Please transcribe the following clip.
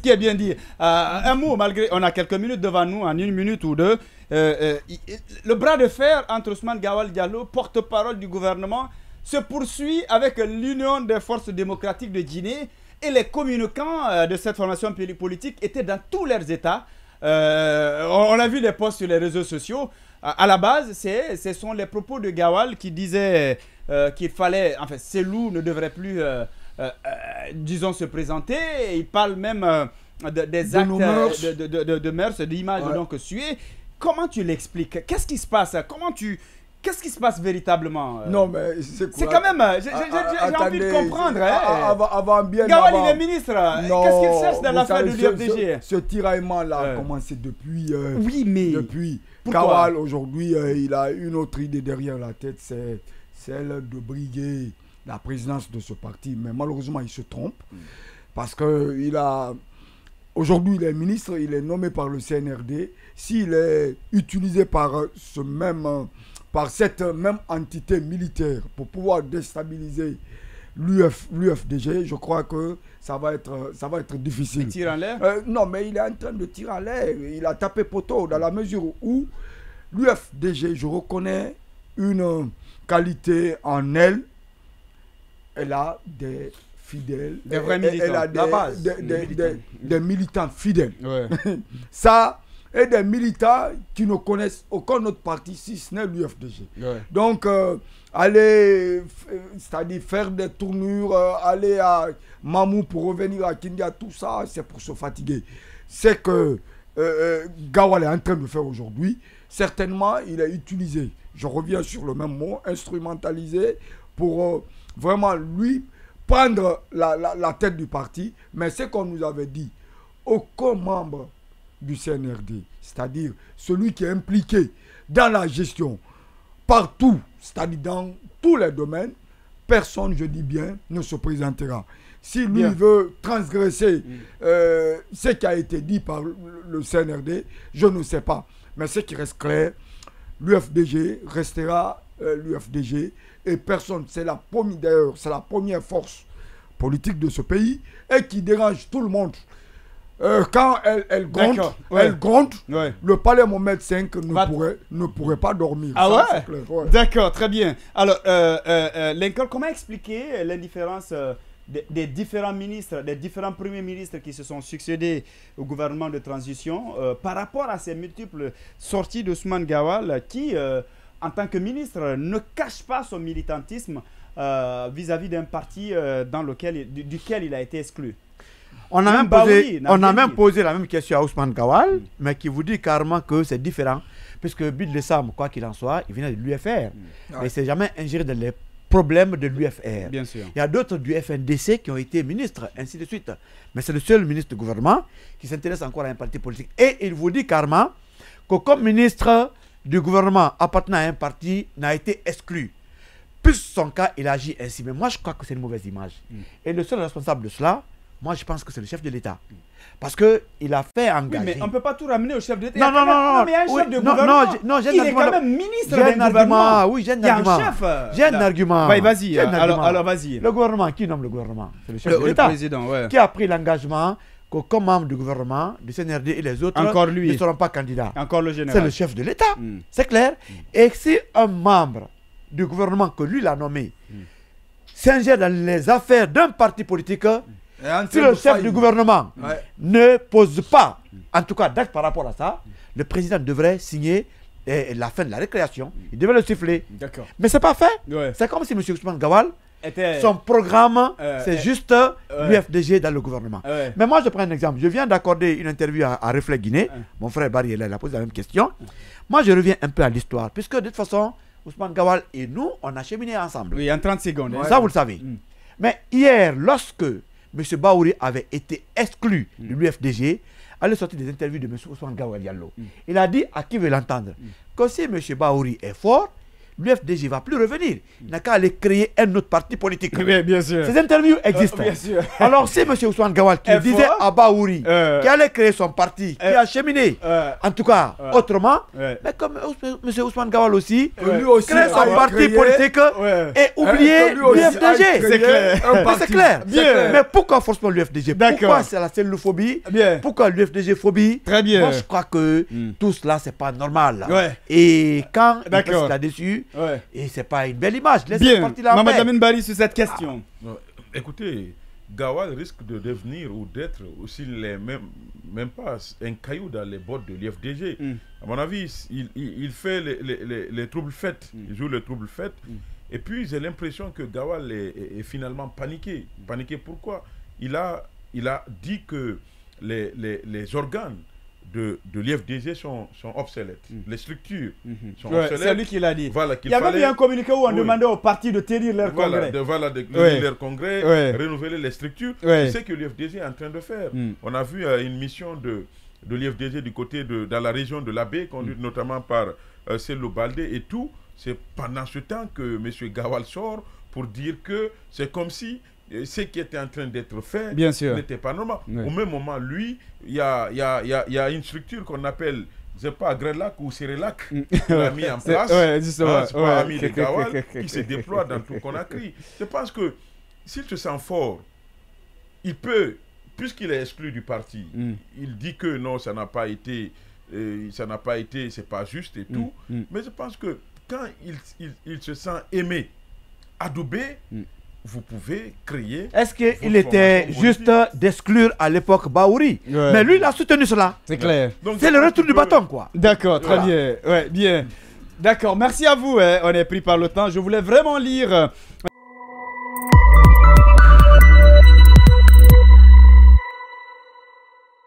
qui est bien dit. Un mot, malgré, on a quelques minutes devant nous, en 1 minute ou 2. Le bras de fer entre Ousmane Gawal Diallo, porte-parole du gouvernement, se poursuit avec l'Union des forces démocratiques de Guinée. Et les communicants de cette formation politique étaient dans tous leurs états. On a vu les posts sur les réseaux sociaux. À la base, ce sont les propos de Gawal qui disaient qu'il fallait, enfin, Cellou ne devrait plus, disons, se présenter. Il parle même des actes de mœurs, d'images donc suées. Comment tu l'expliques? Qu'est-ce qui se passe? Qu'est-ce qui se passe véritablement? Non, mais c'est quand même... J'ai envie de comprendre. Avant bien Gawal, il est ministre. Qu'est-ce qu'il cherche dans l'affaire de l'UFDG? Ce tiraillement-là a commencé depuis... oui, mais... Depuis. Gawal, aujourd'hui, il a une autre idée derrière la tête, c'est celle de briguer la présidence de ce parti. Mais malheureusement, il se trompe. Parce que aujourd'hui, il est ministre, il est nommé par le CNRD. S'il est utilisé par cette même entité militaire pour pouvoir déstabiliser l'UFDG, je crois que ça va être difficile. Il tire en l'air? Non, mais il est en train de tirer en l'air. Il a tapé poteau dans la mesure où l'UFDG, je reconnais une qualité en elle. Elle a des fidèles. Des vrais militants. Elle a la base. Des militants fidèles. Ouais. Ça... et des militants qui ne connaissent aucun autre parti si ce n'est l'UFDG. Ouais. Donc, aller, c'est-à-dire faire des tournures, aller à Mamou pour revenir à Kindia, tout ça, c'est pour se fatiguer. C'est que Gawal est en train de faire aujourd'hui. Certainement, il est utilisé, je reviens sur le même mot, instrumentalisé pour vraiment lui prendre la tête du parti. Mais ce qu'on nous avait dit, aucun membre du CNRD, c'est-à-dire celui qui est impliqué dans la gestion partout, c'est-à-dire dans tous les domaines, personne, je dis bien, ne se présentera. Si lui veut transgresser ce qui a été dit par le CNRD, je ne sais pas. Mais ce qui reste clair, l'UFDG restera l'UFDG et personne, c'est la première force politique de ce pays et qui dérange tout le monde. Quand elle gronde, le palais Mohamed V ne pourrait pas dormir. Ah ça, ouais, d'accord, très bien. Alors, Lincoln, comment expliquer l'indifférence des différents ministres, des différents premiers ministres qui se sont succédés au gouvernement de transition par rapport à ces multiples sorties d'Ousmane Gawal qui, en tant que ministre, ne cache pas son militantisme vis-à-vis d'un parti duquel il a été exclu? On a même posé la même question à Ousmane Gawal, mais qui vous dit carrément que c'est différent, puisque Bid Lessam, quoi qu'il en soit, il vient de l'UFR. Et c'est jamais ingéré dans les problèmes de l'UFR. Bien sûr. Il y a d'autres du FNDC qui ont été ministres, ainsi de suite. Mais c'est le seul ministre du gouvernement qui s'intéresse encore à un parti politique. Et il vous dit carrément que comme ministre du gouvernement appartenant à un parti n'a été exclu. Plus son cas, il agit ainsi. Mais moi, je crois que c'est une mauvaise image. Et le seul responsable de cela, moi, je pense que c'est le chef de l'État. Parce qu'il a fait engager... Oui, mais on ne peut pas tout ramener au chef de l'État. Non, mais il y a un chef de gouvernement. Il est quand même ministre d'un gouvernement. Oui, j'ai un argument. Il y a un chef. J'ai un argument. Vas-y, alors vas-y. Le gouvernement, qui nomme le gouvernement? C'est le chef de l'État. Le président, ouais. Qui a pris l'engagement que comme membre du gouvernement, du CNRD et les autres ne seront pas candidats. Encore le général. C'est le chef de l'État. C'est clair. Et si un membre du gouvernement que lui l'a nommé s'ingère dans les affaires d'un parti politique... Si le chef du gouvernement ne pose pas, en tout cas d'acte par rapport à ça, le président devrait signer la fin de la récréation. Il devrait le siffler. Mais ce n'est pas fait. C'est comme si M. Ousmane Gawal, son programme, c'est juste l'UFDG dans le gouvernement. Mais moi, je prends un exemple. Je viens d'accorder une interview à Reflet Guinée. Mon frère Barry, il a posé la même question. Moi, je reviens un peu à l'histoire. Puisque de toute façon, Ousmane Gawal et nous, on a cheminé ensemble. Oui, en 30 secondes. Ça, vous le savez. Mais hier, lorsque M. Baouri avait été exclu de l'UFDG, à la sortie des interviews de M. Ousmane Gawal Diallo. Il a dit à qui veut l'entendre que si M. Baouri est fort, l'UFDG ne va plus revenir. Il n'a qu'à aller créer un autre parti politique. Oui, bien sûr. Ces interviews existent. Bien sûr. Alors, c'est M. Ousmane Gawal qui disait à Baouri, qui allait créer son parti, qui a cheminé, en tout cas, autrement, mais comme M. Ousmane Gawal aussi, crée son parti politique et oublier l'UFDG. C'est clair. C'est clair. Mais pourquoi forcément l'UFDG? Pourquoi c'est la cellulophobie? Pourquoi l'UFDG-phobie? Très bien. Moi, je crois que tout cela, c'est pas normal. Ouais. Et quand il passe D'accord. là-dessus, Ouais. et c'est pas une belle image. Laissez Bien. partir la Mamadou paix. Lamine Bari sur cette question. Non, écoutez, Gawal risque de devenir ou d'être aussi même pas un caillou dans les bottes de l'IFDG. À mon avis, il fait les troubles faits. Il joue les troubles faits. Et puis, j'ai l'impression que Gawal est finalement paniqué. Paniqué pourquoi? Il a dit que les organes de l'IFDG sont obsolètes. Les structures sont obsolètes. C'est lui qui l'a dit. Voilà, Il y a même eu un communiqué où on demandait aux partis de tenir leur congrès. De leur congrès, renouveler les structures. C'est ce que l'IFDG est en train de faire. On a vu une mission de l'IFDG du côté dans la région de la baie, conduite notamment par Cellou Baldé et tout. C'est pendant ce temps que M. Gawal sort pour dire que c'est comme si ce qui était en train d'être fait n'était pas normal. Au même moment, lui, il y a une structure qu'on appelle, je ne sais pas, Grelac ou Sérélac, qu'il a mis en place. C'est pas ami de Gawal qui se déploie dans tout Conakry. Je pense que s'il se sent fort, il peut, puisqu'il est exclu du parti, il dit que non, ça n'a pas été, c'est pas juste et tout. Mais je pense que quand il se sent aimé, adoubé, vous pouvez créer. Est-ce qu'il était juste d'exclure à l'époque Baouri? Mais lui, il a soutenu cela. C'est clair. C'est le retour du bâton, quoi. D'accord, très bien. Ouais, bien. D'accord, merci à vous. On est pris par le temps. Je voulais vraiment lire